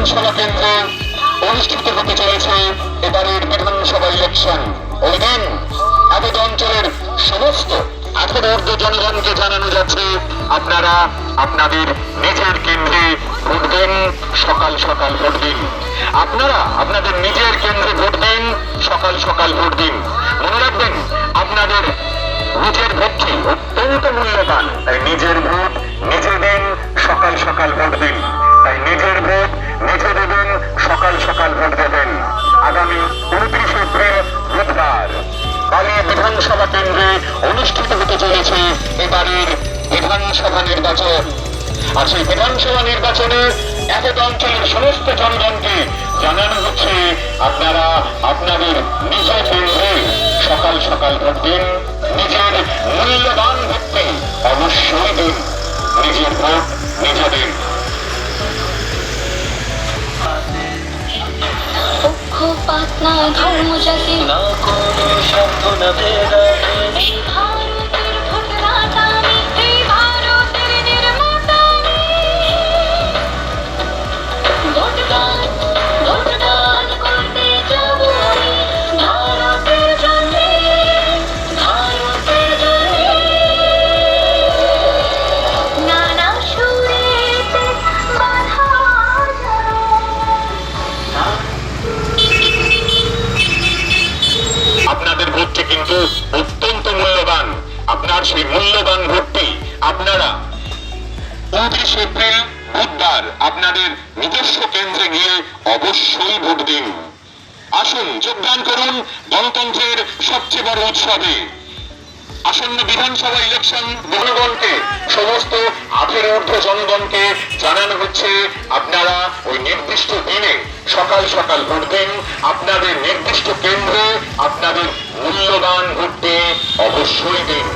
বিধানসভা কেন্দ্রে অনুষ্ঠিত হতে চলেছে এবারের বিধানসভা ইলেকশন। ওই দিন আমাদের অঞ্চলের সমস্ত 18 ঊর্ধ্ব জনগণকে জানানো যাচ্ছে আপনারা আপনাদের নিজের কেন্দ্রে ভোট দিন, সকাল সকাল ভোট দিন। আপনারা আপনাদের নিজের কেন্দ্রে ভোট দিন, সকাল সকাল ভোট দিন। মনে রাখবেন আপনাদের নিজের ভোটটি অত্যন্ত মূল্যবান, তাই নিজের ভোট নিজে দিন, সকাল সকাল ভোট দিন। তাই নিজের ভোট নিজে দেবেন, সকাল সকাল ভোট দেবেন। আগামী 29 এপ্রিল বুধবার বালি বিধানসভা কেন্দ্রে অনুষ্ঠিত হতে চলেছে এবারের বিধানসভা নির্বাচন। আর সেই বিধানসভা নির্বাচনে এক অঞ্চলের সমস্ত জনগণকে জানানো হচ্ছে আপনারা আপনাদের নিজের কেন্দ্রে সকাল সকাল ভোট দিন, নিজের মূল্যবান ভোটটি অবশ্যই দিন। নিজের ভোট নিজে দিন। পক্ষপাত না, ধর্ম জাতি না কোনো স্বার্থ না ভেদাভেদ। এই ভারতের ভোটদাতা আমি, এই ভারতের নির্মাতা আমি। ভোটদান ভোটদান করতে যাব আমি ভারতের জন্যে, ভারতের জন্যে। নানা সুরেতে বাঁধা আপনাদের ভোটটি কিন্তু অত্যন্ত মূল্যবান। আপনার সেই মূল্যবান ভোটটি আপনারা 29 এপ্রিল বুধবার আপনাদের নিজস্ব কেন্দ্রে গিয়ে অবশ্যই ভোট দিন। আসুন যোগদান করুন গণতন্ত্রের সবচেয়ে বড় উৎসবে। আসন্ন বিধানসভা ইলেকশন জনগণকে, সমস্ত 18 ঊর্ধ্ব জনগণকে জানানো হচ্ছে আপনারা ওই নির্দিষ্ট দিনে সকাল সকাল ভোট দিন, আপনাদের নির্দিষ্ট কেন্দ্রে আপনাদের মূল্যবান ভোটটি অবশ্যই দিন।